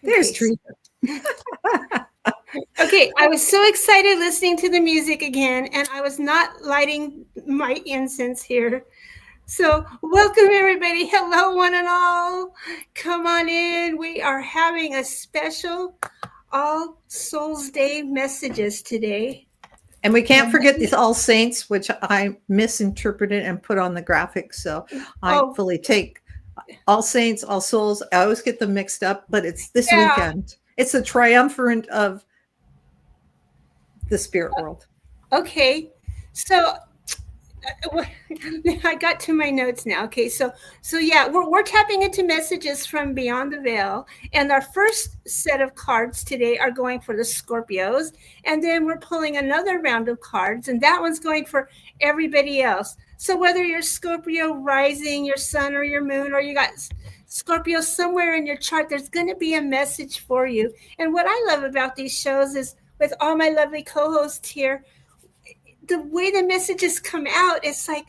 There's Okay. Teresa. Okay, I was so excited listening to the music again, and I was not lighting my incense here. So, welcome everybody. Hello, one and all. Come on in. We are having a special All Souls Day messages today. And we can't forget these All Saints, which I misinterpreted and put on the graphic. So I Oh, fully take All Saints, All Souls. I always get them mixed up, but it's this yeah. weekend. It's the triumvirate of the spirit world. Okay. So, I got to my notes now. Okay, so yeah, we're tapping into messages from beyond the veil, and our first set of cards today are going for the Scorpios, and then we're pulling another round of cards, and that one's going for everybody else. So whether you're Scorpio rising, your sun or your moon, or you got Scorpio somewhere in your chart, there's going to be a message for you. And what I love about these shows is with all my lovely co-hosts here, the way the messages come out, it's like,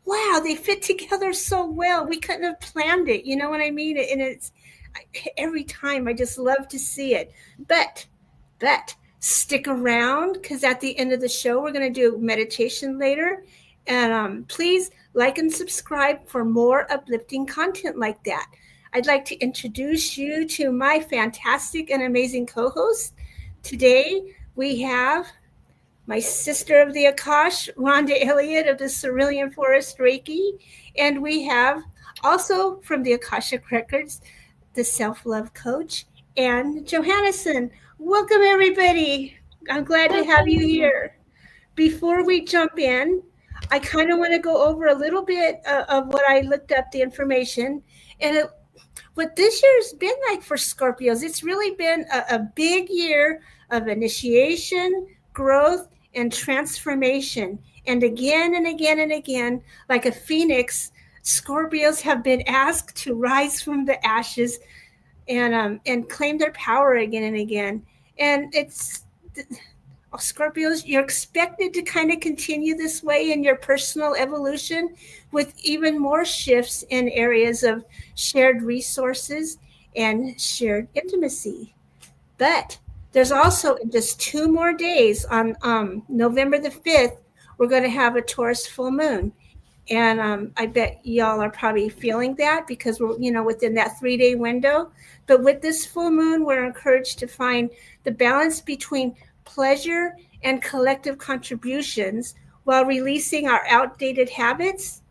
wow, they fit together so well. We couldn't have planned it. You know what I mean? And it's every time I just love to see it. But stick around, because at the end of the show, we're going to do meditation later. And please like and subscribe for more uplifting content like that. I'd like to introduce you to my fantastic and amazing co-host. Today, we have my sister of the Akash, Rhonda Elliott of the Cerulean Forest Reiki. And we have also from the Akashic Records, the self-love coach, Anne Johannesen. Welcome, everybody. I'm glad to have you here. Before we jump in, I kind of want to go over a little bit of what I looked up the information. And what this year's been like for Scorpios, it's really been a big year of initiation, growth, and transformation. And again and again and again, like a phoenix, Scorpios have been asked to rise from the ashes and claim their power again and again. And it's Scorpios, you're expected to kind of continue this way in your personal evolution with even more shifts in areas of shared resources and shared intimacy. But there's also in just 2 more days on November the 5th, we're going to have a Taurus full moon. And I bet y'all are probably feeling that because we're, within that 3-day window. But with this full moon, we're encouraged to find the balance between pleasure and collective contributions while releasing our outdated habits.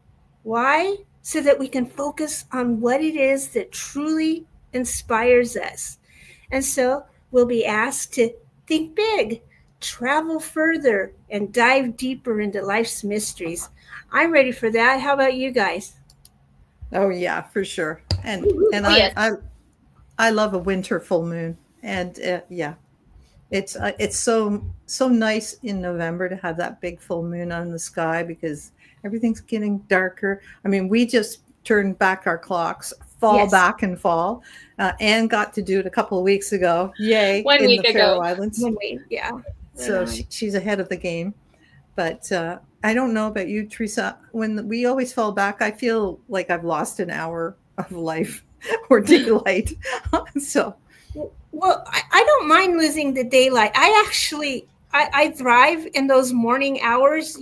Why? So that we can focus on what it is that truly inspires us. And so we'll be asked to think big, travel further, and dive deeper into life's mysteries. I'm ready for that. How about you guys? Oh yeah, for sure. And Oh, yes. I love a winter full moon. And yeah, it's so nice in November to have that big full moon on the sky because everything's getting darker. I mean, we just turned back our clocks, fall Yes. back and fall. Anne got to do it a couple of weeks ago. Yay! 1 in week the Faroe ago. Islands. Yeah. So she's ahead of the game. But I don't know about you, Teresa. When we always fall back, I feel like I've lost an hour of life or daylight. So Well, I don't mind losing the daylight. I thrive in those morning hours,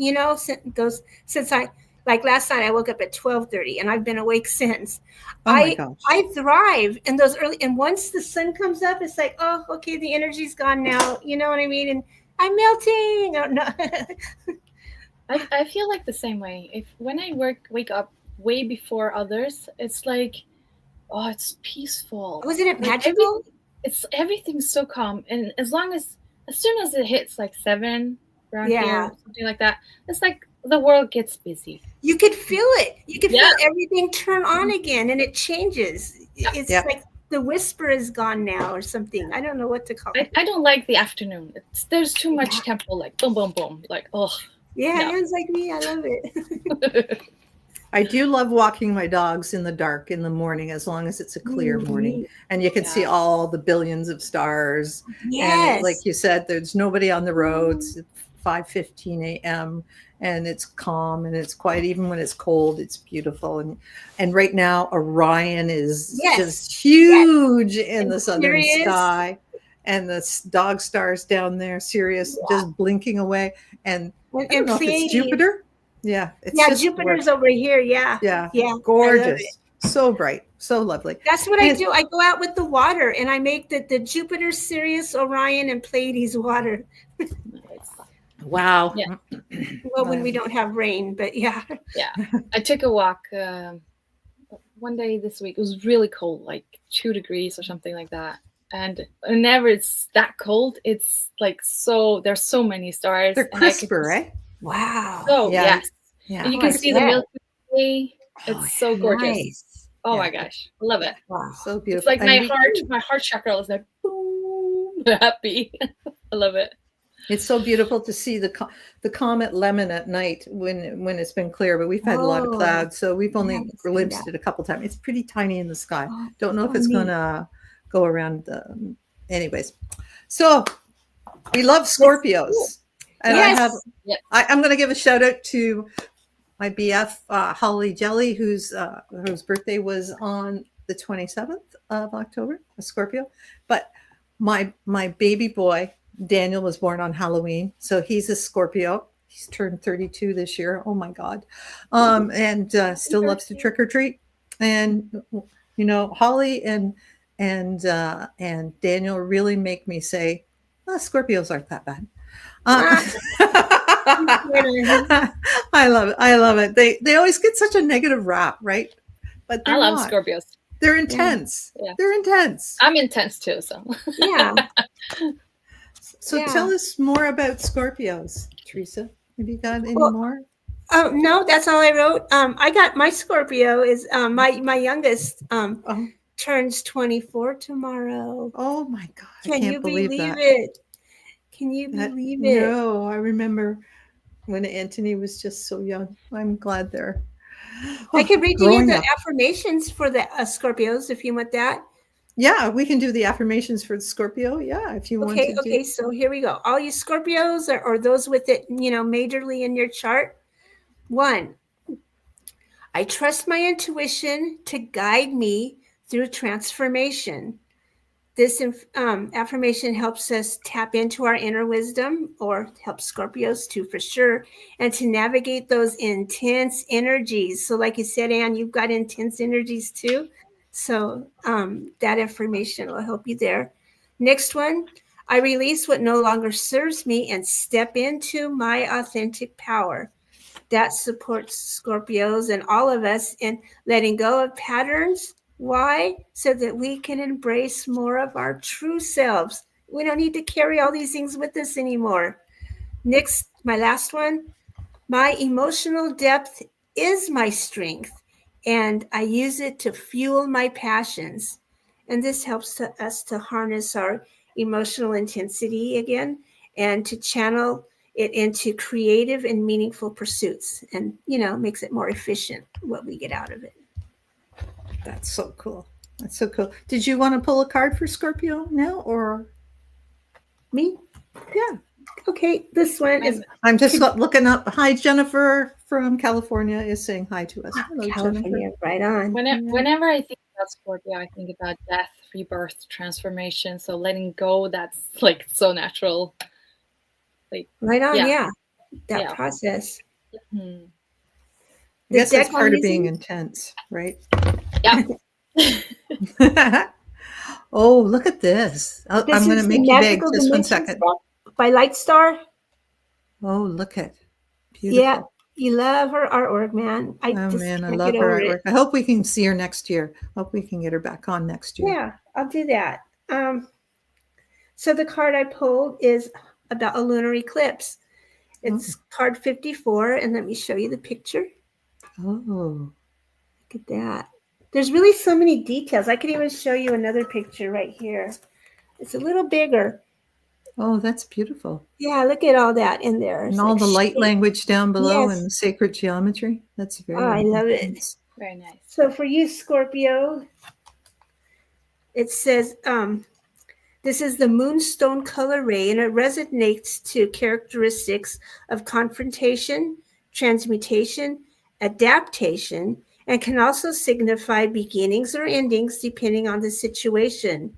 since I, like last night I woke up at 12:30 and I've been awake since. oh my gosh. I thrive in those early, and once the sun comes up, it's like, oh, okay, the energy's gone now. You know what I mean? And I'm melting. Oh, no. I feel like the same way. When I wake up way before others, it's like, oh, it's peaceful. Wasn't it Like, magical? everything's so calm, and as soon as it hits like 7 around Yeah. here, something like that, it's like the world gets busy. You could feel it. You could Yeah. feel everything turn on again, and it changes. It's Yeah. like the whisper is gone now or something. I don't know what to call it. I don't like the afternoon. There's too much tempo, like boom, boom, boom. Like, oh, Yeah, no. Anne's like me. I love it. I do love walking my dogs in the dark in the morning, as long as it's a clear morning and you can see all the billions of stars. Yes. And like you said, there's nobody on the roads. 5:15 a.m. and it's calm and it's quiet. Even when it's cold, it's beautiful. And right now, Orion is just huge in the southern sky, and the dog stars down there, Sirius, just blinking away. And I don't know if it's Jupiter. Yeah, it's just Jupiter's over here. Yeah, gorgeous, so bright, so lovely. That's what I do. I go out with the water and I make the Jupiter, Sirius, Orion, and Pleiades water. Wow. Yeah. Well, when we don't have rain, but yeah. Yeah. I took a walk one day this week. It was really cold, like 2 degrees or something like that. And whenever it's that cold, it's like there's so many stars. They're crisper, eh? Wow. So yes. Yeah. And you can see the Milky Way. It's so gorgeous. Nice. Oh my gosh. I love it. Wow. So beautiful. It's like my heart chakra is like boom, happy. I love it. It's so beautiful to see the comet Lemon at night when it's been clear, but we've had a lot of clouds, so we've only glimpsed it a couple times. It's pretty tiny in the sky. Don't know if it's gonna go around. Anyways, so we love Scorpios, and I'm going to give a shout out to my BF Holly Jelly, whose birthday was on the 27th of October, a Scorpio. But my baby boy Daniel was born on Halloween, so he's a Scorpio. He's turned 32 this year. Oh my God, and still loves to trick or treat. And Holly and Daniel really make me say, Scorpios aren't that bad. I love it. I love it. They always get such a negative rap, right? But I love Scorpios. They're intense. Yeah. They're intense. I'm intense too. So yeah. So tell us more about Scorpios, Teresa. Have you got any more? Oh no, that's all I wrote. I got my Scorpio is my youngest turns 24 tomorrow. Oh my God! Can you believe it? Can you believe it? No, I remember when Anthony was just so young. I'm glad they're. I could read you the affirmations for the Scorpios if you want that. Yeah, we can do the affirmations for the Scorpio. Yeah, if you want to. Okay, so here we go. All you Scorpios or those with it, majorly in your chart. 1, I trust my intuition to guide me through transformation. This affirmation helps us tap into our inner wisdom, or helps Scorpios too, for sure, and to navigate those intense energies. So like you said, Anne, you've got intense energies too. So that information will help you there. Next one, I release what no longer serves me and step into my authentic power. That supports Scorpios and all of us in letting go of patterns. Why? So that we can embrace more of our true selves. We don't need to carry all these things with us anymore. Next, my last one, my emotional depth is my strength, and I use it to fuel my passions. And this helps us to harness our emotional intensity again and to channel it into creative and meaningful pursuits, and makes it more efficient what we get out of it. That's so cool. That's so cool. Did you want to pull a card for Scorpio now, or me? Yeah. Okay, this one is. I'm just looking up. Hi, Jennifer from California is saying hi to us. Hello, California, Jennifer. right on. Whenever I think about Scorpio, I think about death, rebirth, transformation. So letting go, that's like so natural. Like right on, yeah. That process. Mm-hmm. I guess that's part of being intense, right? Yeah. Oh, look at this. I'm going to make you big. Just 1 second. By Light Star. Oh, look at. Beautiful. Yeah, you love her artwork, man. I love her artwork. I hope we can see her next year. Hope we can get her back on next year. Yeah, I'll do that. So the card I pulled is about a lunar eclipse. It's card 54, and let me show you the picture. Oh, look at that. There's really so many details. I could even show you another picture right here. It's a little bigger. Oh, that's beautiful. Yeah, look at all that in there. And all the light language down below and the sacred geometry. That's very I love it. Very nice. So for you, Scorpio, it says, This is the Moonstone color ray, and it resonates to characteristics of confrontation, transmutation, adaptation, and can also signify beginnings or endings depending on the situation.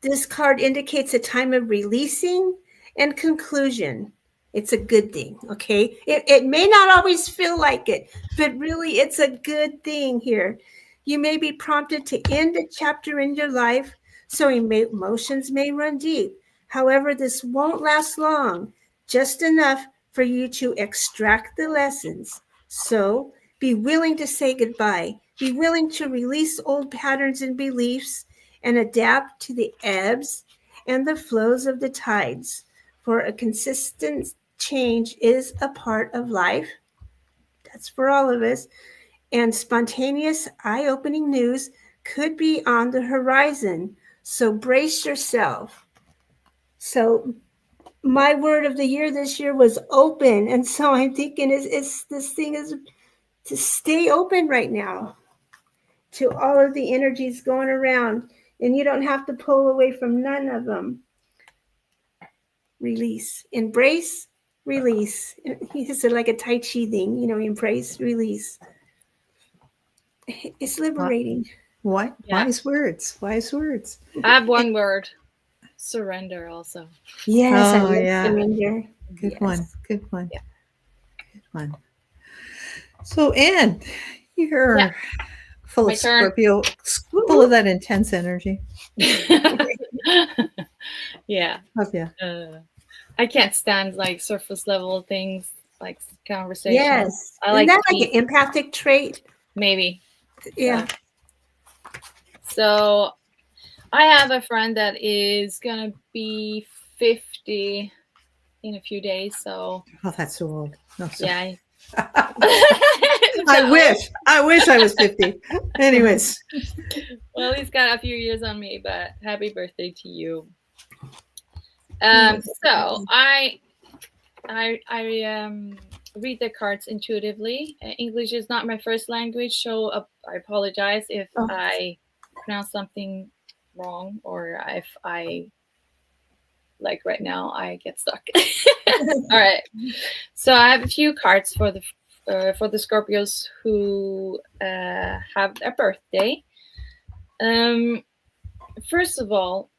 This card indicates a time of releasing and conclusion. It's a good thing, okay? It may not always feel like it, but really it's a good thing here. You may be prompted to end a chapter in your life, so emotions may run deep. However, this won't last long, just enough for you to extract the lessons. So be willing to say goodbye. Be willing to release old patterns and beliefs and adapt to the ebbs and the flows of the tides. For a consistent change is a part of life. That's for all of us. And spontaneous, eye-opening news could be on the horizon. So brace yourself. So my word of the year this year was open. And so I'm thinking this thing is to stay open right now to all of the energies going around. And you don't have to pull away from none of them. Release, embrace, release. It's like a Tai Chi thing, embrace, release. It's liberating. What? Yeah. Wise words. Wise words. I have one word. Surrender also. Yes, I Oh, love yeah. surrender. Good Yes. one. Good one. Yeah. Good one. So, Anne, you're Yeah. full My of turn. Scorpio, full of that intense energy. Yeah. Love you. I can't stand like surface level things, like conversations. Yes. I like Isn't that deep, like an empathic trait? maybe. Yeah. So I have a friend that is gonna be 50 in a few days. So Oh, that's so old. No, sorry. yeah. I wish I was 50. Anyways. Well, he's got a few years on me, but happy birthday to you. So I read the cards intuitively. English is not my first language, so I apologize if I pronounce something wrong or if I, like right now, I get stuck. All right. So I have a few cards for the Scorpios who have their birthday. First of all,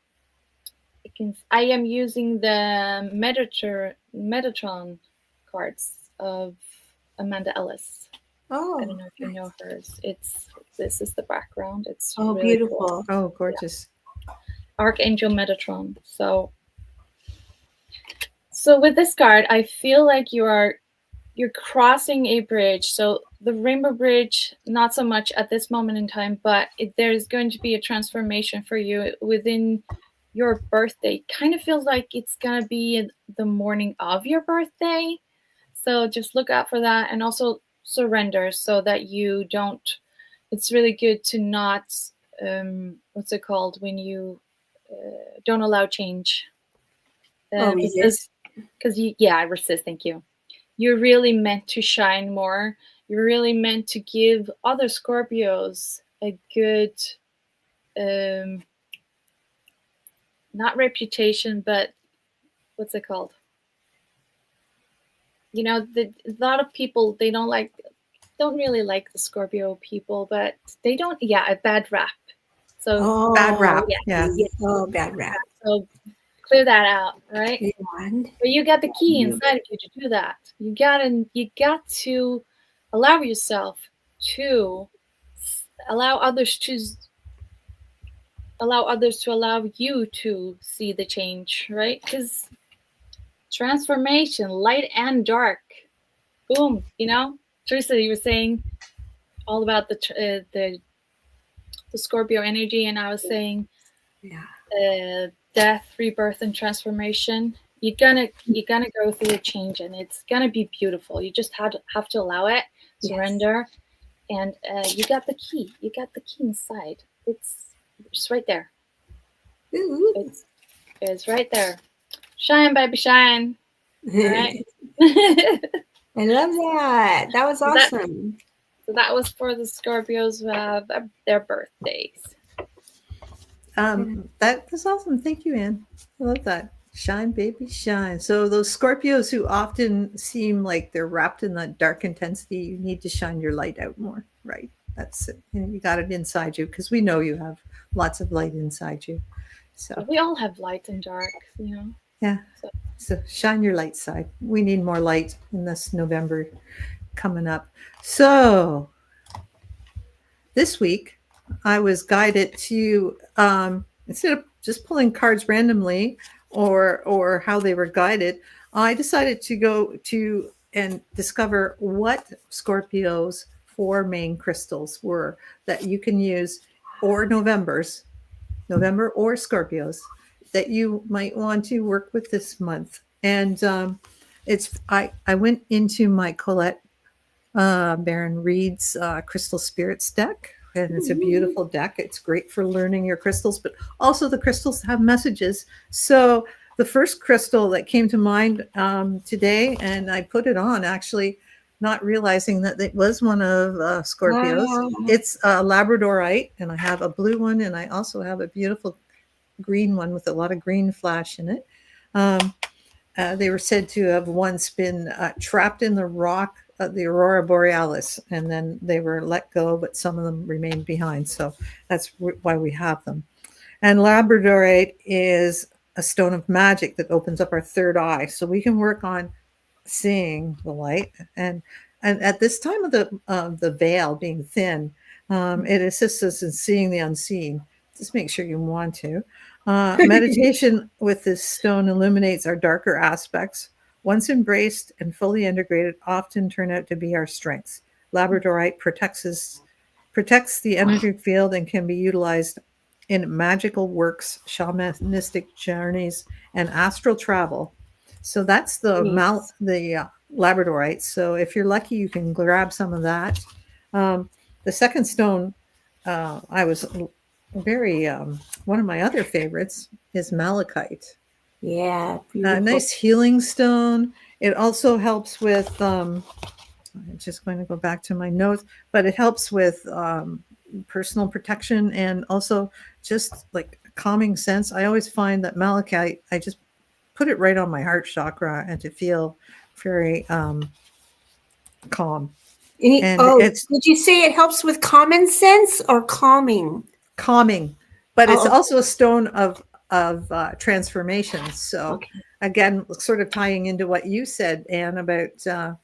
I am using the Metatron cards of Amanda Ellis. I don't know if you know hers. This is the background. It's really beautiful. Cool. Oh, gorgeous. Yeah. Archangel Metatron. So with this card, I feel like you're crossing a bridge. So the Rainbow Bridge, not so much at this moment in time, but there's going to be a transformation for you within your birthday. Kind of feels like it's gonna be the morning of your birthday, so just look out for that. And also surrender, so that you don't, it's really good to not what's it called when you don't allow change, resist. because I resist. Thank you. You're really meant to shine more. You're really meant to give other Scorpios a good not reputation, but what's it called? A lot of people, they don't really like the Scorpio people, but they don't. Yeah, a bad rap. So bad rap. Yeah. Oh, bad rap. So clear that out, right? And But you got the key inside of you to do that. You got to allow yourself to allow others to allow you to see the change, right? Because transformation, light and dark, boom. Teresa, you were saying all about the Scorpio energy, and I was saying, death, rebirth, and transformation. You're gonna go through a change, and it's gonna be beautiful. You just have to allow it, surrender, and you got the key. You got the key inside. It's right there. It's right there. Shine, baby, shine. All right. I love that. That was awesome. So that was for the Scorpios who have their birthdays. That was awesome. Thank you, Anne. I love that. Shine, baby, shine. So those Scorpios who often seem like they're wrapped in that dark intensity, you need to shine your light out more, right? That's it. And you got it inside you because we know you have lots of light inside you. So We all have light and dark, yeah. So. So shine your light side. We need more light in this November coming up. So this week, I was guided to instead of just pulling cards randomly or how they were guided, I decided to go to and discover what Scorpio's 4 main crystals were that you can use, or November or Scorpios that you might want to work with this month. And I went into my Colette Baron Reed's Crystal Spirits deck. And it's a beautiful deck. It's great for learning your crystals, but also the crystals have messages. So the first crystal that came to mind today, and I put it on actually, not realizing that it was one of Scorpios. Wow. It's Labradorite, and I have a blue one, and I also have a beautiful green one with a lot of green flash in it. They were said to have once been trapped in the rock, the Aurora Borealis, and then they were let go, but some of them remained behind. So that's why we have them. And Labradorite is a stone of magic that opens up our third eye. So we can work on seeing the light. And at this time of the veil being thin, it assists us in seeing the unseen. Just make sure you want to. Meditation with this stone illuminates our darker aspects. Once embraced and fully integrated, often turn out to be our strengths. Labradorite protects the energy field and can be utilized in magical works, shamanistic journeys, and astral travel. So that's the Labradorite. So if you're lucky, you can grab some of that. The second stone, I was very one of my other favorites is malachite. Yeah, a nice healing stone. It also helps with I'm just going to go back to my notes, but it helps with personal protection and also just like calming sense. I always find that malachite, I just put it right on my heart chakra and to feel very calm. Did you say it helps with common sense or calming? Calming, but it's also a stone of transformation. So again, sort of tying into what you said, Anne, about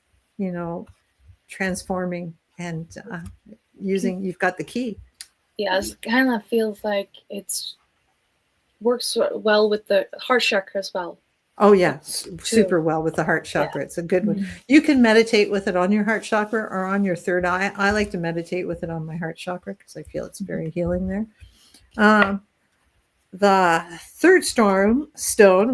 transforming and using. You've got the key. Yeah, it kind of feels like it works well with the heart chakra as well. Oh yeah, super well with the heart chakra. Yeah. It's a good one. You can meditate with it on your heart chakra or on your third eye. I like to meditate with it on my heart chakra because I feel it's very healing there. The third stone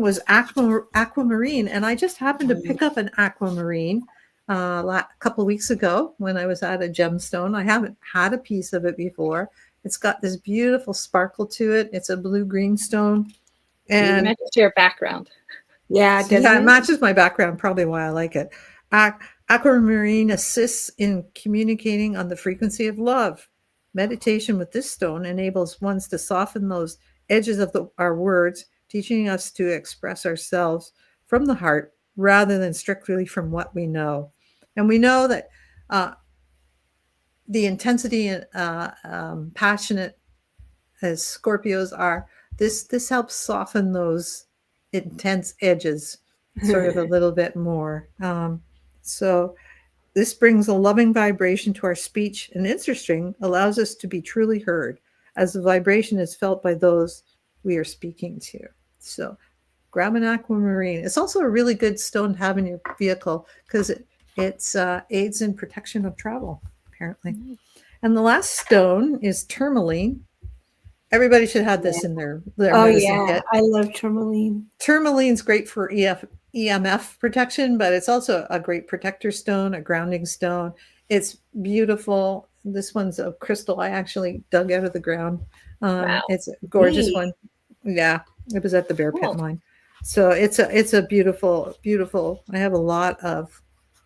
was aquamarine, and I just happened to pick up an aquamarine a couple of weeks ago when I was at a gemstone. I haven't had a piece of it before. It's got this beautiful sparkle to it. It's a blue-green stone. And it matches your background. Yeah, it matches my background, probably why I like it. Aquamarine assists in communicating on the frequency of love. Meditation with this stone enables ones to soften those edges of our words, teaching us to express ourselves from the heart rather than strictly from what we know. And we know that the intensity and passionate as Scorpios are, this helps soften those intense edges sort of a little bit more. So this brings a loving vibration to our speech, and interesting, allows us to be truly heard as the vibration is felt by those we are speaking to. So grab an aquamarine. It's also a really good stone to have in your vehicle because it aids in protection of travel, apparently. And the last stone is tourmaline. Everybody should have this in their medicine kit. I love tourmaline. Tourmaline's great for EMF protection, but it's also a great protector stone, a grounding stone. It's beautiful. This one's a crystal I actually dug out of the ground. Wow. It's a gorgeous one. Yeah, it was at the Bear Pit mine. So it's a beautiful, beautiful. I have a lot of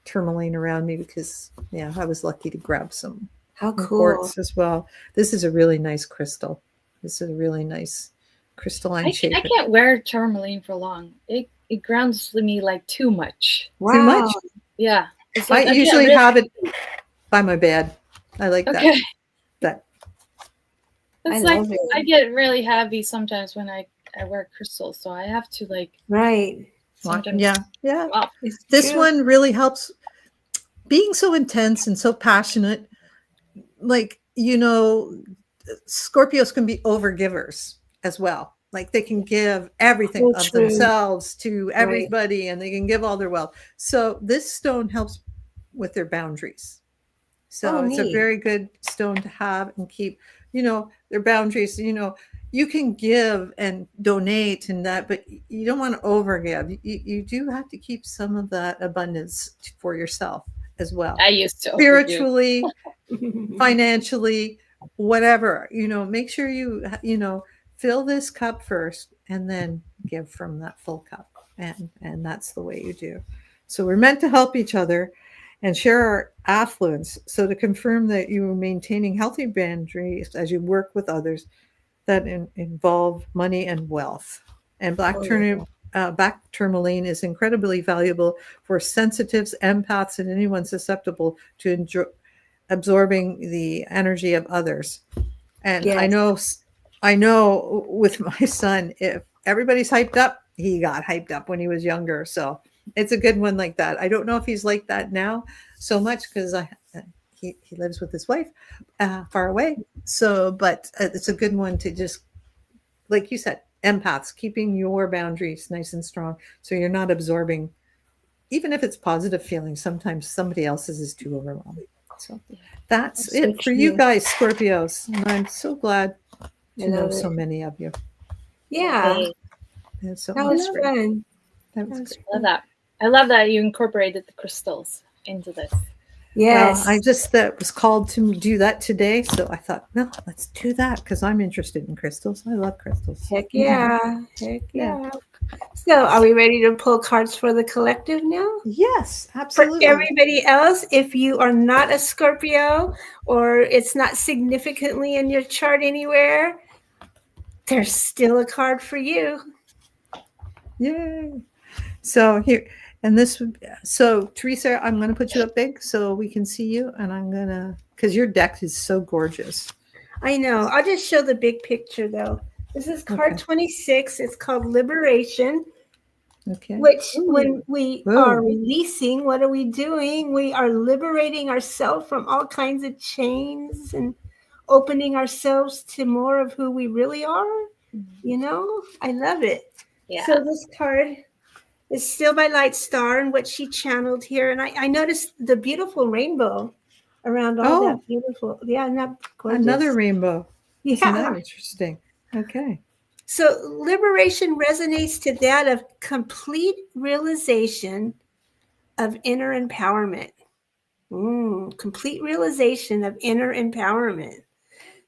tourmaline around me because I was lucky to grab some. How cool. Quartz as well. This is a really nice crystal. This is a really nice crystalline shape. I can't wear tourmaline for long. It grounds me like too much. Wow. Too much? Yeah. It's I like usually have it by my bed. I like that. Okay. That It's I like love it. I get really heavy sometimes when I wear crystals, so I have to like Right. sometimes yeah. off. It's This true. one really helps. Being so intense and so passionate, like, Scorpios can be overgivers as well. Like they can give everything So of true. themselves to Right. everybody, and they can give all their wealth. So this stone helps with their boundaries. So it's a neat. very good stone to have and keep, their boundaries. You can give and donate and that, but you don't want to overgive. You do have to keep some of that abundance for yourself as well. I used to Spiritually, financially, whatever, make sure you fill this cup first and then give from that full cup. And that's the way you do. So we're meant to help each other and share our affluence. So to confirm that you are maintaining healthy boundaries as you work with others that involve money and wealth. And black tourmaline is incredibly valuable for sensitives, empaths, and anyone susceptible to absorbing the energy of others. And Yes. I know with my son, if everybody's hyped up, he got hyped up when he was younger. So it's a good one like that. I don't know if he's like that now so much because he lives with his wife far away. So, but it's a good one to just, like you said, empaths, keeping your boundaries nice and strong so you're not absorbing, even if it's positive feelings. Sometimes somebody else's is too overwhelming. So that's so it for true. you guys, Scorpios. And I'm so glad to know love so it. many of you. Yeah. Hey, And so That was great. fun. That was That was great. I love that. I love that you incorporated the crystals into this. Yes. Well, I just was called to do that today, so I thought, no, let's do that because I'm interested in crystals. I love crystals. Heck yeah. Heck Yeah. yeah. So are we ready to pull cards for the collective now? Yes, For absolutely. everybody else, if you are not a Scorpio or it's not significantly in your chart anywhere, there's still a card for you. Yay. So here, and this would, so Teresa, I'm going to put you up big so we can see you, and I'm going to, because your deck is so gorgeous. I know. I'll just show the big picture though. This is card Okay. 26. It's called Liberation. Okay. Which, Ooh. when we Ooh. are releasing, what are we doing? We are liberating ourselves from all kinds of chains and opening ourselves to more of who we really are. You know, I love it. Yeah. So this card is Still by Light Star and what she channeled here. And I noticed the beautiful rainbow around all that beautiful. Yeah, isn't that gorgeous? Another rainbow. Isn't that Yeah. interesting? Okay. So liberation resonates to that of complete realization of inner empowerment. Complete realization of inner empowerment.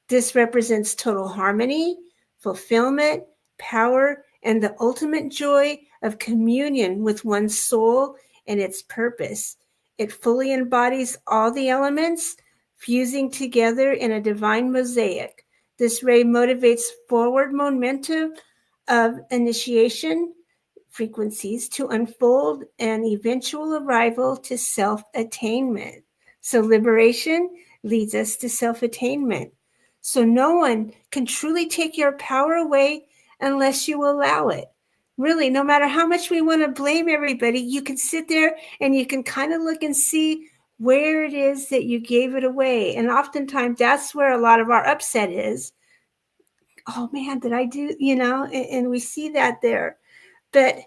This represents total harmony, fulfillment, power, and the ultimate joy of communion with one's soul and its purpose. It fully embodies all the elements, fusing together in a divine mosaic. This ray motivates forward momentum of initiation frequencies to unfold an eventual arrival to self-attainment. So liberation leads us to self-attainment. So no one can truly take your power away unless you allow it. Really, no matter how much we want to blame everybody, you can sit there and you can kind of look and see where it is that you gave it away. And oftentimes that's where a lot of our upset is. Oh man, did I do, and we see that there. But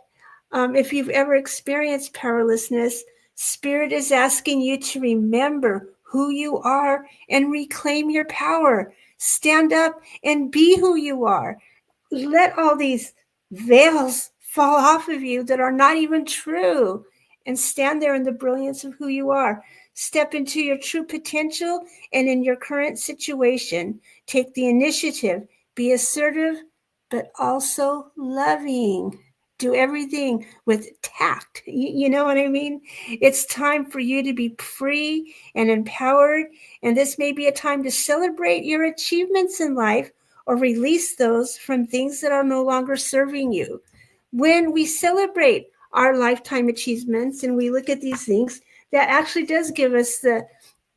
if you've ever experienced powerlessness, Spirit is asking you to remember who you are and reclaim your power. Stand up and be who you are. Let all these veils fall off of you that are not even true and stand there in the brilliance of who you are. Step into your true potential and in your current situation. Take the initiative. Be assertive, but also loving. Do everything with tact. You know what I mean? It's time for you to be free and empowered. And this may be a time to celebrate your achievements in life or release those from things that are no longer serving you. When we celebrate our lifetime achievements and we look at these things, that actually does give us the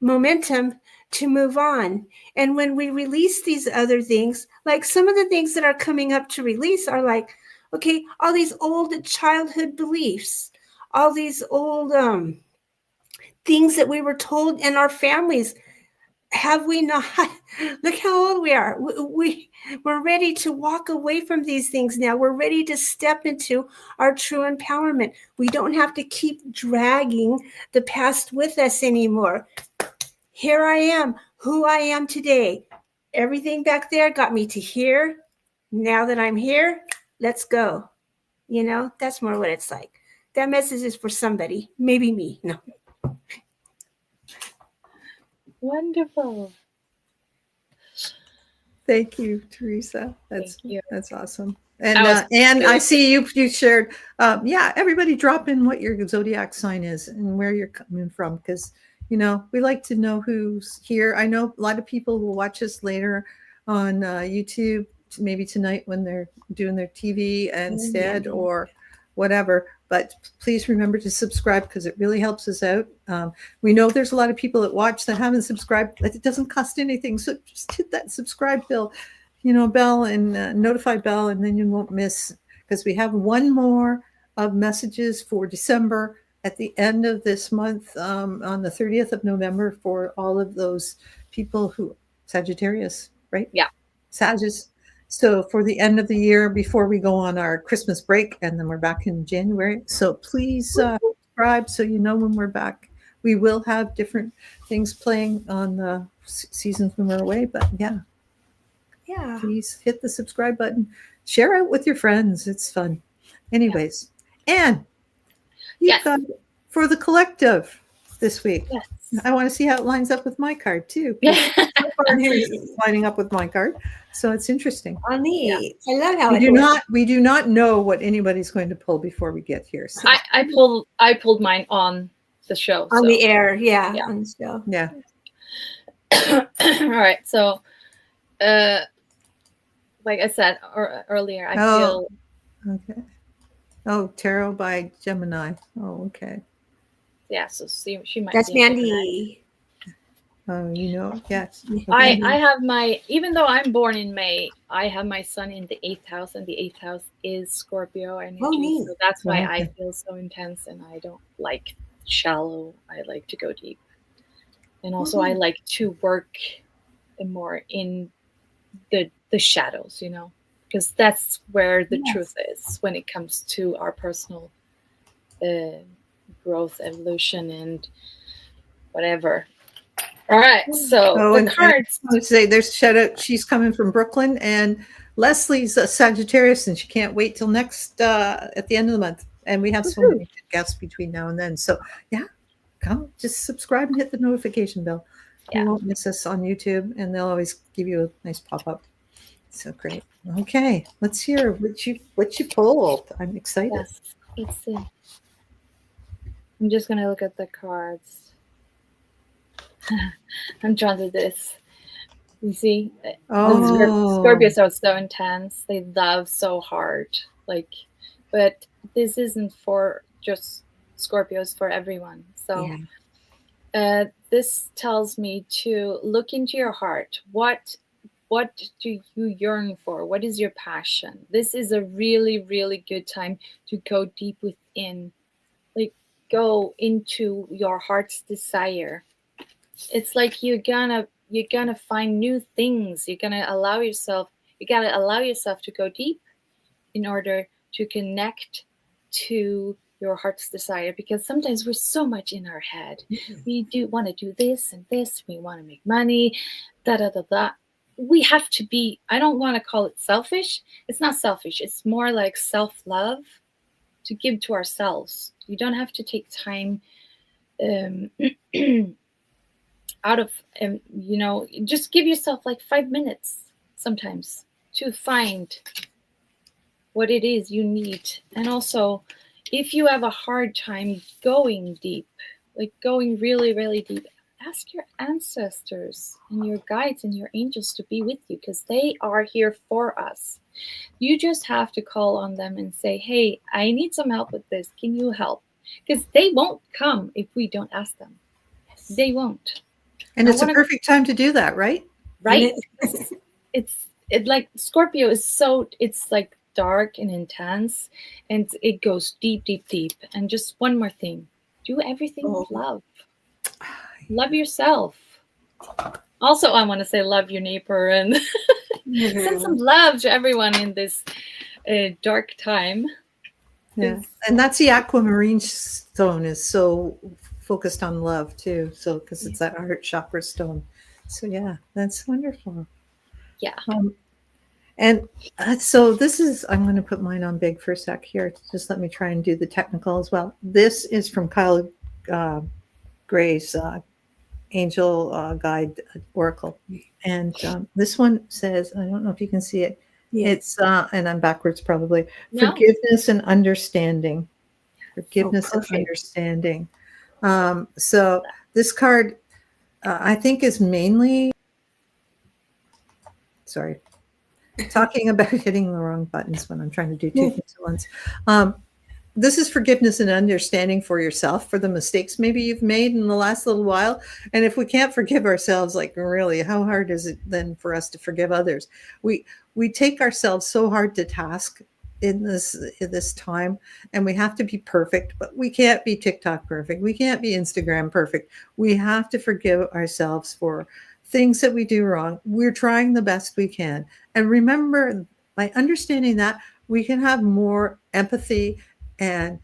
momentum to move on. And when we release these other things, like some of the things that are coming up to release are like, okay, all these old childhood beliefs, all these old things that we were told in our families. Have we not? Look how old we are. We're ready to walk away from these things now. We're ready to step into our true empowerment. We don't have to keep dragging the past with us anymore. Here I am, who I am today. Everything back there got me to here. Now that I'm here, let's go. That's more what it's like. That message is for somebody, maybe me. No. Wonderful. Thank you, Teresa. That's Thank you. That's awesome. And I see you shared. Everybody drop in what your zodiac sign is and where you're coming from, because we like to know who's here. I know a lot of people will watch us later on YouTube, maybe tonight when they're doing their TV instead or whatever. But please remember to subscribe, because it really helps us out. We know there's a lot of people that watch that haven't subscribed, but it doesn't cost anything. So just hit that subscribe bell and notify bell, and then you won't miss, because we have one more of messages for December at the end of this month, on the 30th of November, for all of those people who Sagittarius, right? Yeah. Sagittarius. So for the end of the year, before we go on our Christmas break, and then we're back in January. So please subscribe so you know when we're back. We will have different things playing on the seasons when we're away, but yeah. Please hit the subscribe button. Share it with your friends. It's fun. Anyways, and you've got for the collective this week. Yes. I want to see how it lines up with my card too. Lining up with my card, so it's interesting. Oh, neat. I love how we do not know what anybody's going to pull before we get here. So. I pulled mine on the show. On the air, on the show. Yeah. All right. So, like I said earlier, I feel. Okay. Oh, Tarot by Gemini. Oh, okay. Yeah, so she might. That's Mandy. Oh, yes. Okay. I have even though I'm born in May, I have my sun in the 8th house, and the 8th house is Scorpio energy. Oh, neat. So that's why I feel so intense, and I don't like shallow. I like to go deep. And also I like to work more in the shadows, because that's where the truth is when it comes to our personal growth, evolution, and whatever. All right, so the cards. I would say there's shout out. She's coming from Brooklyn, and Leslie's a Sagittarius, and she can't wait till next at the end of the month. And we have so many guests between now and then. So come, just subscribe and hit the notification bell. You won't miss us on YouTube, and they'll always give you a nice pop up. So great. Okay, let's hear what you pulled. I'm excited. Yes. Let's see. I'm just gonna look at the cards. I'm drawn to this. You see, Scorpios are so intense. They love so hard. But this isn't for just Scorpios, for everyone. So this tells me to look into your heart. What do you yearn for? What is your passion? This is a really, really good time to go deep within. Go into your heart's desire. It's like you're gonna find new things. You gotta allow yourself to go deep in order to connect to your heart's desire, because sometimes we're so much in our head. We do want to do this and this. We want to make money, We have to be, I don't want to call it selfish. It's not selfish. It's more like self-love, to give to ourselves. You don't have to take time out of, just give yourself 5 minutes sometimes to find what it is you need. And also, if you have a hard time going deep, going really, really deep, ask your ancestors and your guides and your angels to be with you, because they are here for us. You just have to call on them and say, hey, I need some help with this. Can you help? Because they won't come if we don't ask them. They won't. And it's a perfect time to do that, right? Right? It's like Scorpio is so, it's like dark and intense, and it goes deep, deep, deep. And just one more thing, do everything with love. Love yourself. Also, I want to say love your neighbor and send some love to everyone in this dark time. Yeah, and that's the aquamarine stone is so focused on love too. So because it's that heart chakra stone. So yeah, that's wonderful. Yeah. And so this is, I'm going to put mine on big for a sec here. Just let me try and do the technical as well. This is from Kyle Gray's Angel Guide Oracle. And this one says, I don't know if you can see it. It's, and I'm backwards probably, forgiveness and understanding. Forgiveness and understanding. So this card, I think is mainly, sorry, talking about hitting the wrong buttons when I'm trying to do two things at once. This is forgiveness and understanding for yourself, for the mistakes maybe you've made in the last little while. And if we can't forgive ourselves, like really, how hard is it then for us to forgive others? We take ourselves so hard to task in this time, and we have to be perfect, but we can't be TikTok perfect. We can't be Instagram perfect. We have to forgive ourselves for things that we do wrong. We're trying the best we can. And remember, by understanding that, we can have more empathy and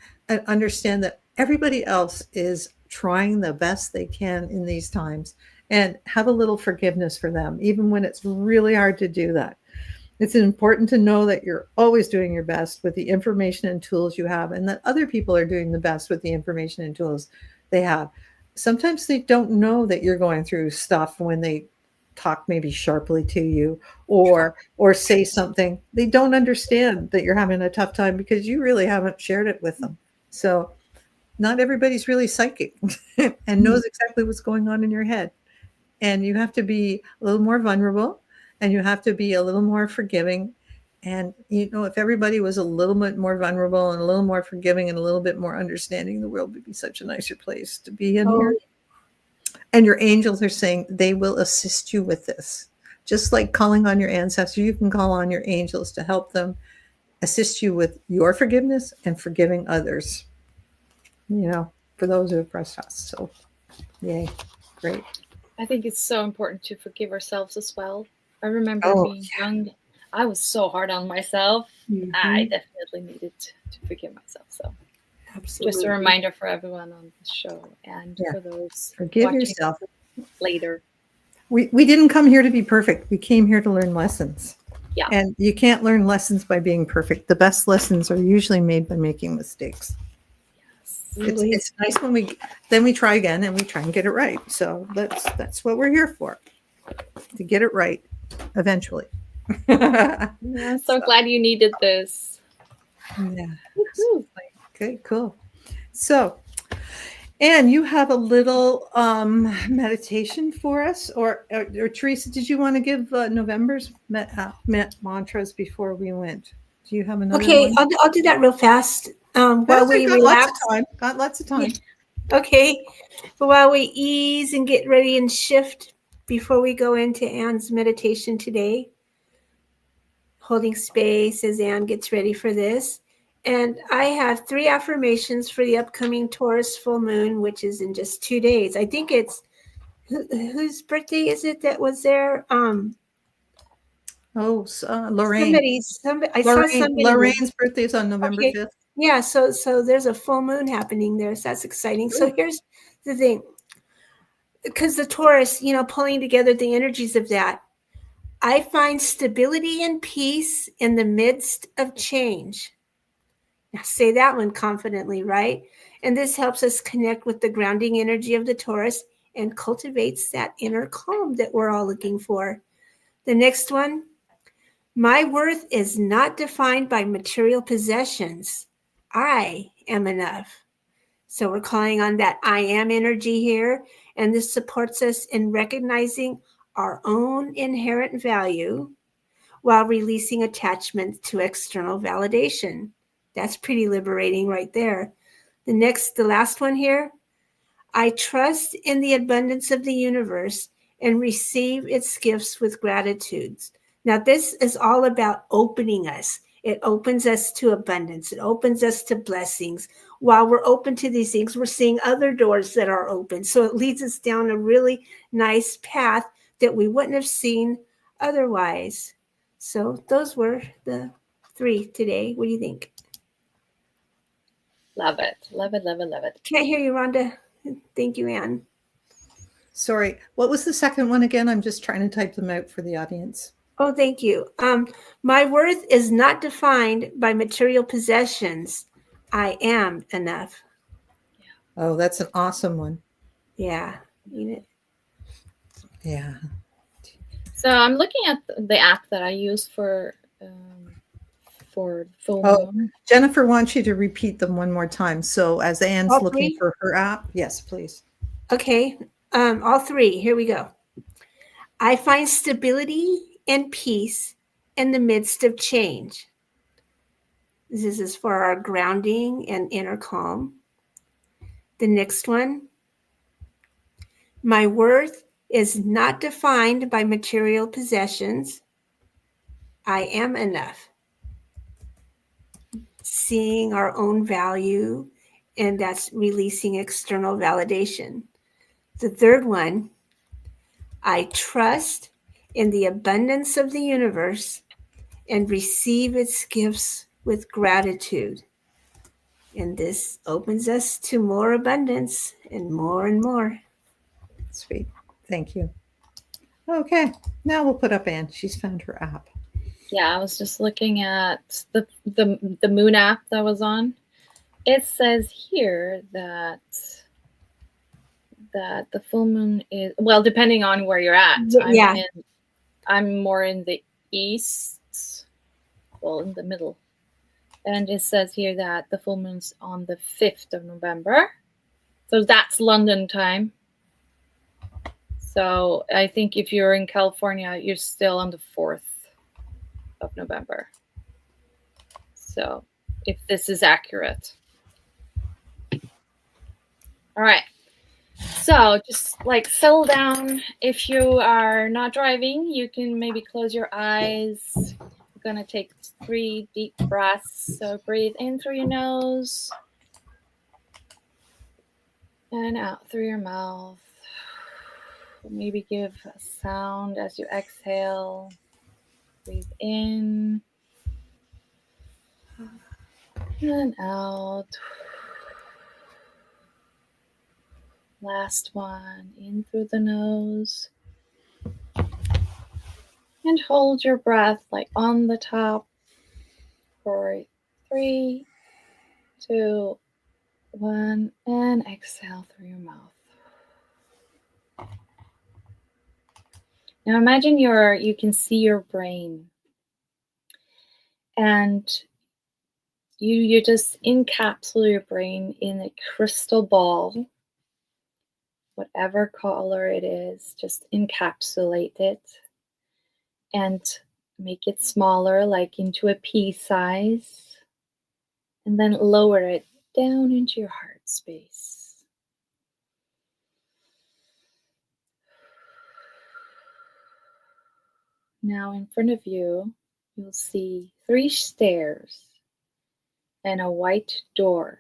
understand that everybody else is trying the best they can in these times, and have a little forgiveness for them, even when it's really hard to do that. It's important to know that you're always doing your best with the information and tools you have, and that other people are doing the best with the information and tools they have. Sometimes they don't know that you're going through stuff when they talk maybe sharply to you or say something. They don't understand that you're having a tough time because you really haven't shared it with them. So not everybody's really psychic and knows exactly what's going on in your head. And you have to be a little more vulnerable, and you have to be a little more forgiving. And, if everybody was a little bit more vulnerable and a little more forgiving and a little bit more understanding, the world would be such a nicer place to be in here. And your angels are saying they will assist you with this. Just like calling on your ancestors, you can call on your angels to help them assist you with your forgiveness and forgiving others, for those who have pressed us. So, yay. Great. I think it's so important to forgive ourselves as well. I remember being young, I was so hard on myself. Mm-hmm. I definitely needed to forgive myself. So absolutely. Just a reminder for everyone on the show and for those forgive yourself later. We didn't come here to be perfect. We came here to learn lessons. Yeah. And you can't learn lessons by being perfect. The best lessons are usually made by making mistakes. It's nice when we try again and we try and get it right. So that's what we're here for, to get it right eventually. I'm so glad you needed this. Yeah. Okay, cool. So, Anne, you have a little meditation for us, or Teresa, did you want to give November's mantras before we went? Do you have another one? I'll do that real fast. While we relax. Got lots of time. Okay. While we ease and get ready and shift before we go into Anne's meditation today, holding space as Anne gets ready for this. And I have 3 affirmations for the upcoming Taurus full moon, which is in just 2 days. I think it's, whose birthday is it that was there? Lorraine. I saw somebody. Lorraine's birthday is on November 5th. Yeah, so there's a full moon happening there. So that's exciting. Ooh. So here's the thing. Because the Taurus, pulling together the energies of that, I find stability and peace in the midst of change. Now say that one confidently, right? And this helps us connect with the grounding energy of the Taurus and cultivates that inner calm that we're all looking for. The next one, my worth is not defined by material possessions. I am enough. So we're calling on that I am energy here. And this supports us in recognizing our own inherent value while releasing attachment to external validation. That's pretty liberating right there. The last one here. I trust in the abundance of the universe and receive its gifts with gratitudes. Now, this is all about opening us. It opens us to abundance. It opens us to blessings. While we're open to these things, we're seeing other doors that are open. So it leads us down a really nice path that we wouldn't have seen otherwise. So those were the 3 today. What do you think? Love it. Love it, love it, love it. Can't hear you, Rhonda. Thank you, Anne. Sorry, what was the second one again? I'm just trying to type them out for the audience. Oh, thank you. My worth is not defined by material possessions. I am enough. Oh, that's an awesome one. Yeah. Yeah. So I'm looking at the app that I use for full moon. Jennifer wants you to repeat them one more time. So as Anne's All looking 3? for her app, yes, please. Okay. All 3. Here we go. I find stability and peace in the midst of change. This is for our grounding and inner calm. The next one. My worth is not defined by material possessions. I am enough. Seeing our own value, and that's releasing external validation. The third one, I trust in the abundance of the universe and receive its gifts with gratitude. And this opens us to more abundance and more and more. Sweet. Thank you. Okay, now we'll put up Anne. She's found her app. Yeah, I was just looking at the moon app that was on. It says here that the full moon is, well, depending on where you're at. Yeah. I'm more in the east, well, in the middle. And it says here that the full moon's on the 5th of November. So that's London time. So I think if you're in California, you're still on the 4th of November. So if this is accurate. All right. So just like settle down. If you are not driving, you can maybe close your eyes. We're going to take 3 deep breaths. So breathe in through your nose and out through your mouth. Maybe give a sound as you exhale. Breathe in and out. Last one, in through the nose. And hold your breath like on the top for 3, 2, 1, and exhale through your mouth. Now imagine you can see your brain, and you just encapsulate your brain in a crystal ball, whatever color it is, just encapsulate it and make it smaller, like into a pea size, and then lower it down into your heart space. Now in front of you, you'll see 3 stairs and a white door.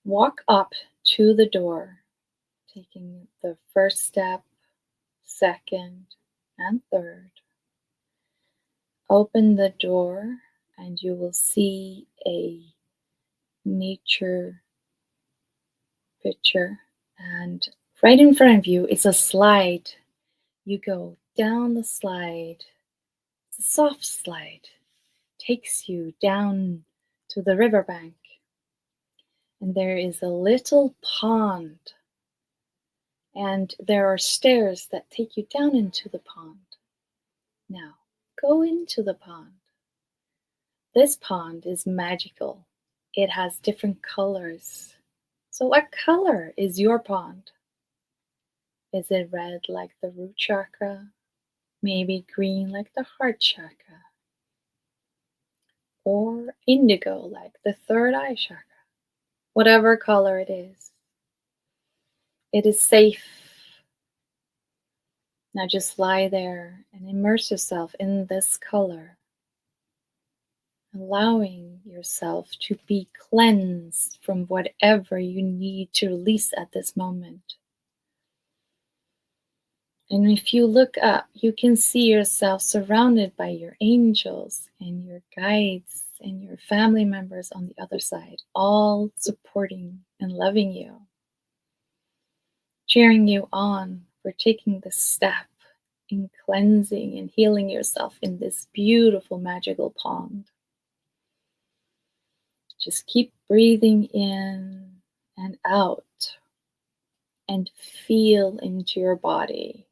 Walk up to the door, taking the first step, second, and third. Open the door and you will see a nature picture, and right in front of you is a slide. You go down the slide. It's a soft slide. Takes you down to the riverbank. And there is a little pond. And there are stairs that take you down into the pond. Now, go into the pond. This pond is magical. It has different colors. So what color is your pond? Is it red like the root chakra? Maybe green like the heart chakra? Or indigo like the third eye chakra? Whatever color it is safe. Now just lie there and immerse yourself in this color, allowing yourself to be cleansed from whatever you need to release at this moment. And if you look up, you can see yourself surrounded by your angels and your guides and your family members on the other side, all supporting and loving you, cheering you on for taking this step in cleansing and healing yourself in this beautiful magical pond. Just keep breathing in and out and feel into your body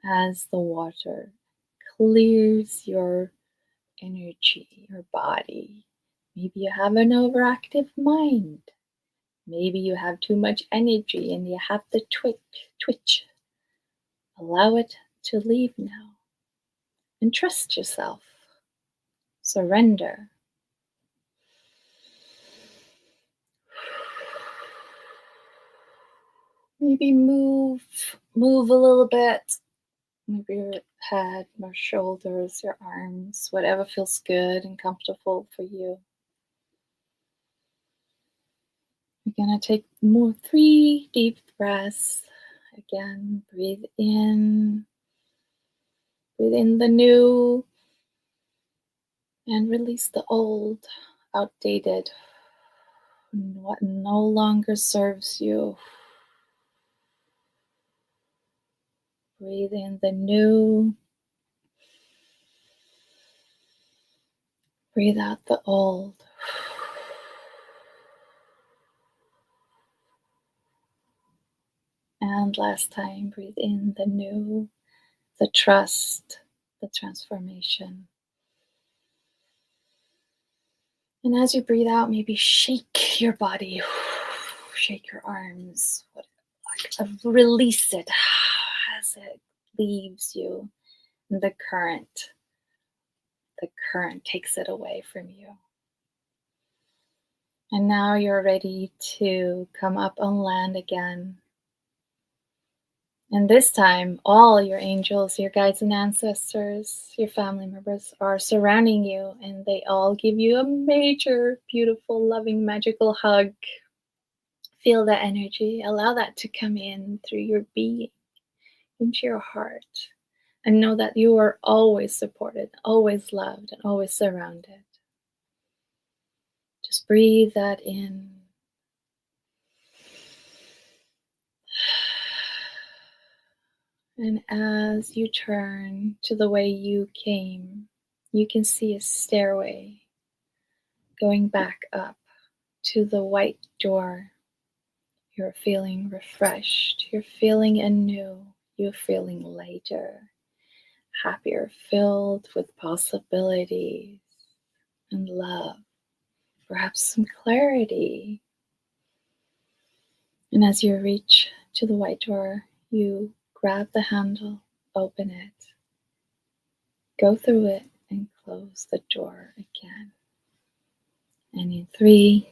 as the water clears your energy, your body. Maybe you have an overactive mind. Maybe you have too much energy and you have the twitch. Allow it to leave now. And trust yourself. Surrender. Maybe move a little bit. Maybe your head, your shoulders, your arms, whatever feels good and comfortable for you. We're gonna take 3 deep breaths. Again, breathe in the new, and release the old, outdated, what no longer serves you. Breathe in the new. Breathe out the old. And last time, breathe in the new, the trust, the transformation. And as you breathe out, maybe shake your body, shake your arms, release it as it leaves you. And the current takes it away from you. And now you're ready to come up on land again. And this time, all your angels, your guides and ancestors, your family members are surrounding you, and they all give you a major, beautiful, loving, magical hug. Feel that energy. Allow that to come in through your being, into your heart. And know that you are always supported, always loved, and always surrounded. Just breathe that in. And as you turn to the way you came, you can see a stairway going back up to the white door. You're feeling refreshed. You're feeling anew. You're feeling lighter, happier, filled with possibilities and love, perhaps some clarity. And as you reach to the white door, you grab the handle, open it, go through it, and close the door again. And in 3,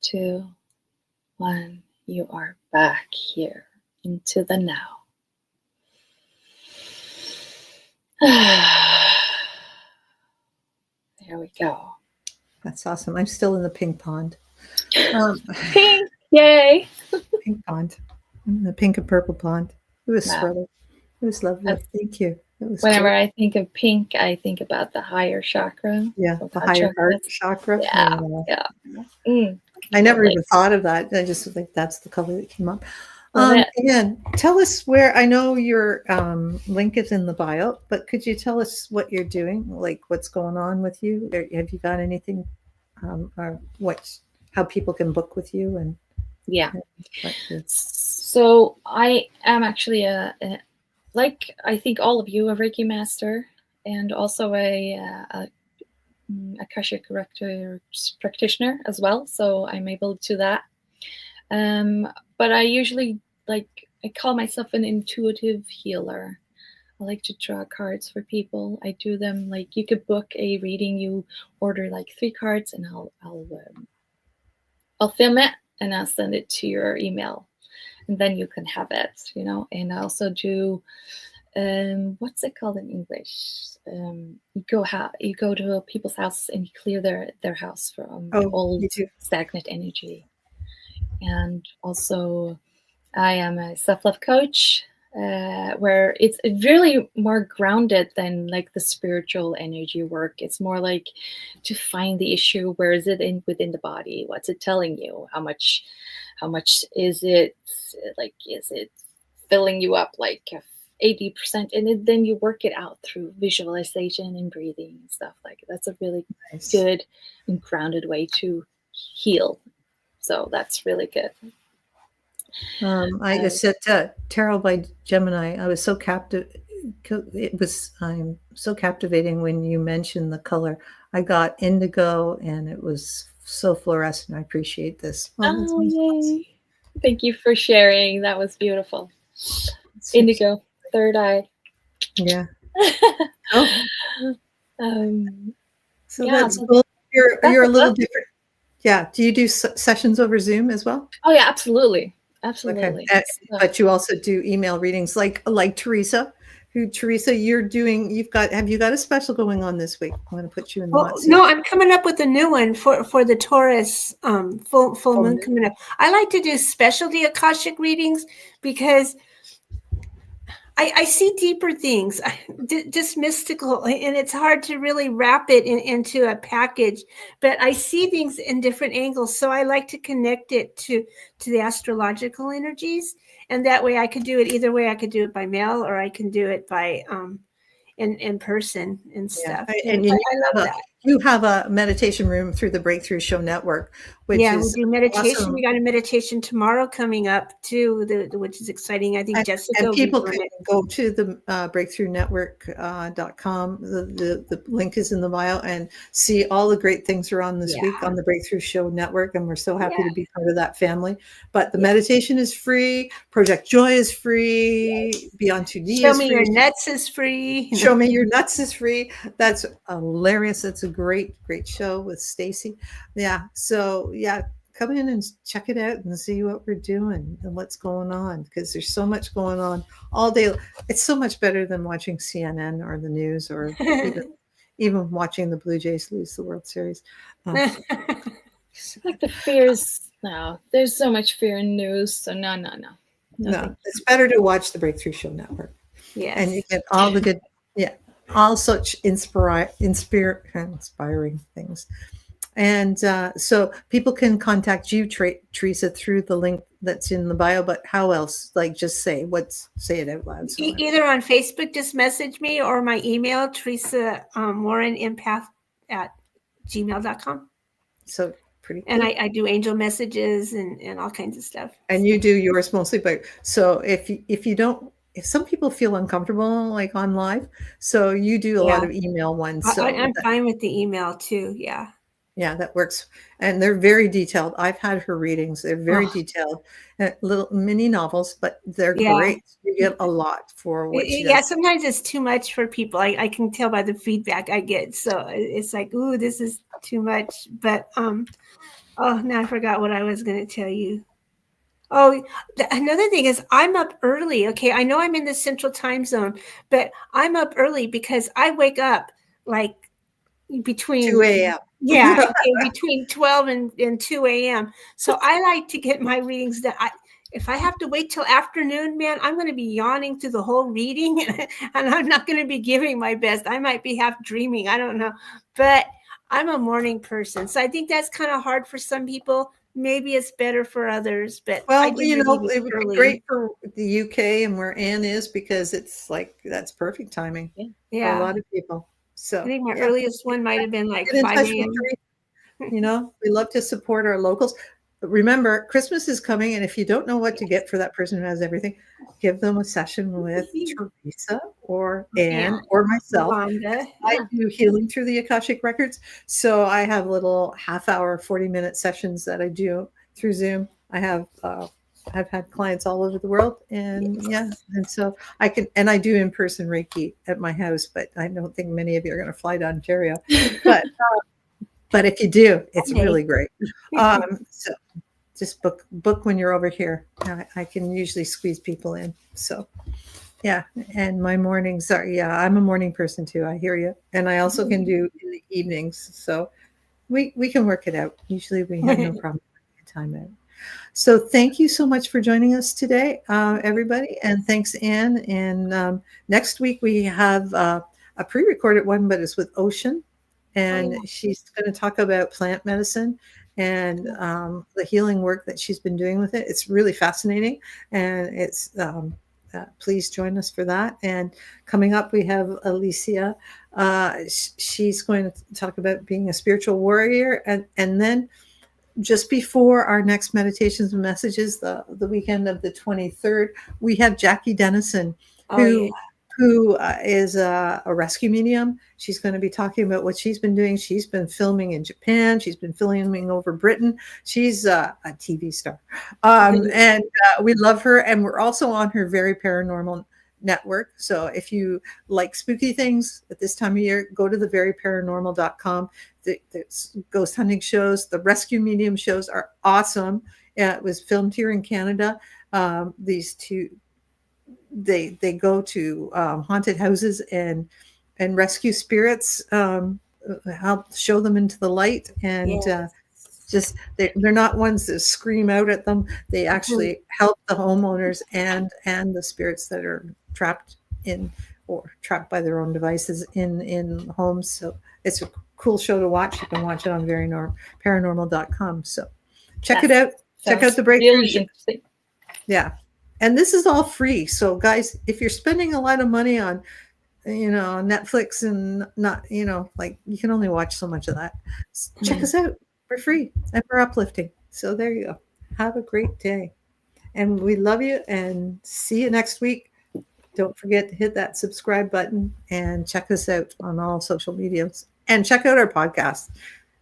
2, 1, you are back here into the now. There we go. That's awesome. I'm still in the pink pond. Pink! Yay! Pink pond. I'm in the pink and purple pond. It was swirling. It was lovely. Thank you. Whenever I think of pink, I think about the higher chakra. Yeah, the higher heart chakra. Yeah. I never even thought of that. I just think that's the color that came up. And tell us where, I know your link is in the bio, but could you tell us what you're doing? Like what's going on with you? Have you got anything or how people can book with you? And so I am actually like I think all of you, a Reiki master and also a Akashic Records practitioner as well. So I'm able to do that. But I usually I call myself an intuitive healer. I like to draw cards for people. I do them you could book a reading. You order 3 cards, and I'll film it and I'll send it to your email, and then you can have it. And I also do what's it called in English? You go to people's house and you clear their house from old stagnant energy. And also, I am a self-love coach, where it's really more grounded than the spiritual energy work. It's more to find the issue. Where is it within the body? What's it telling you? How much is it? Is it filling you up 80%? And then you work it out through visualization and breathing and stuff. That's a really good and grounded way to heal. So that's really good. I just said Tarot by Gemini. I was so I'm so captivating when you mentioned the color. I got indigo, and it was so fluorescent. I appreciate this. Oh, yay! Thank you for sharing. That was beautiful. Indigo, third eye. Yeah. So yeah, that's cool. You're a little different. Yeah. Do you do sessions over Zoom as well? Oh yeah, absolutely. Absolutely. Okay. But you also do email readings like Teresa, Teresa, have you got a special going on this week? I'm going to put you in the hot seat. No, I'm coming up with a new one for the Taurus full moon coming up. I like to do specialty Akashic readings because I see deeper things, just mystical, and it's hard to really wrap it into a package, but I see things in different angles. So I like to connect it to the astrological energies. And that way I could do it either way. I could do it by mail, or I can do it by in person and stuff. And I love that. You have a meditation room through the Breakthrough Show Network, which is we do meditation. Awesome. We got a meditation tomorrow coming up too, which is exciting. I think Jessica. And people can go to the breakthroughnetwork.com. The link is in the bio, and see all the great things are on this week on the Breakthrough Show Network, and we're so happy to be part of that family. But the meditation is free. Project Joy is free. Beyond 2D Show Me Your Nuts is free. Show Me Your Nuts is free. That's hilarious. That's a great show with Stacy. So come in and check it out and see what we're doing and what's going on, because there's so much going on all day. It's so much better than watching CNN or the news, or even watching the Blue Jays lose the World Series. The fears. No, there's so much fear in news. So no. It's better to watch the Breakthrough Show Network. Yes. And you get all the good, all such inspiring things. And so people can contact you, Teresa, through the link that's in the bio. But how else? Just say it out loud. Either on Facebook, just message me, or my email, Teresa Warren Empath @gmail.com. So pretty cool. And I do angel messages and all kinds of stuff. And you do yours mostly, but so if you don't. If some people feel uncomfortable on live, so you do a lot of email ones. So I'm fine with the email too. Yeah, that works. And they're very detailed. I've had her readings. They're very detailed, little mini novels, but they're great. You get a lot for what she does. Sometimes it's too much for people. I can tell by the feedback I get. So it's ooh, this is too much. But now I forgot what I was going to tell you. Oh, another thing is I'm up early. Okay, I know I'm in the Central Time Zone, but I'm up early because I wake up between 2 a.m. Yeah, between 12 and 2 a.m. So I like to get my readings done. If I have to wait till afternoon, man, I'm going to be yawning through the whole reading, and I'm not going to be giving my best. I might be half dreaming. I don't know, but I'm a morning person, so I think that's kind of hard for some people. Maybe it's better for others, but it would be great for the UK and where Anne is, because it's that's perfect timing for a lot of people. So I think my earliest one might have been 5 a.m. We love to support our locals. But remember, Christmas is coming, and if you don't know what to get for that person who has everything, give them a session with Teresa or Anne or myself. I do healing through the Akashic Records. So I have little half-hour, 40-minute sessions that I do through Zoom. I've had clients all over the world, and and so I do in-person Reiki at my house, but I don't think many of you are going to fly to Ontario, but if you do, it's really great. So just book when you're over here. I can usually squeeze people in. So yeah, and my mornings are I'm a morning person too. I hear you, and I also can do in the evenings. So we can work it out. Usually we have no problem working time out. So thank you so much for joining us today, everybody, and thanks, Anne. And next week we have a pre-recorded one, but it's with Ocean, and she's going to talk about plant medicine and the healing work that she's been doing with it. It's really fascinating, and it's please join us for that. And coming up, we have Alicia. She's going to talk about being a spiritual warrior, and then just before our next meditations and messages, the weekend of the 23rd, we have Jackie Dennison, who is a rescue medium. She's going to be talking about what she's been doing. She's been filming in Japan. She's been filming over Britain. She's a TV star. And we love her. And we're also on her Very Paranormal network. So if you like spooky things at this time of year, go to theveryparanormal.com. The ghost hunting shows, the rescue medium shows are awesome. It was filmed here in Canada. These two, they go to haunted houses and rescue spirits, help show them into the light, and just they're not ones that scream out at them. They actually help the homeowners and the spirits that are trapped by their own devices in homes. So it's a cool show to watch. You can watch it on paranormal.com. So check it out. Check out the breakthrough. Really interesting. Yeah. And this is all free. So guys, if you're spending a lot of money on, Netflix and not, like you can only watch so much of that. Check us out. We're free and we're uplifting. So there you go. Have a great day. And we love you and see you next week. Don't forget to hit that subscribe button and check us out on all social medias and check out our podcast.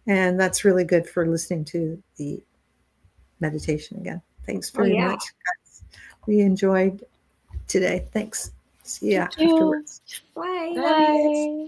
And that's really good for listening to the meditation again. Thanks very much, guys. We enjoyed today. Thanks. See you afterwards. Bye. Bye.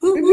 Ooh.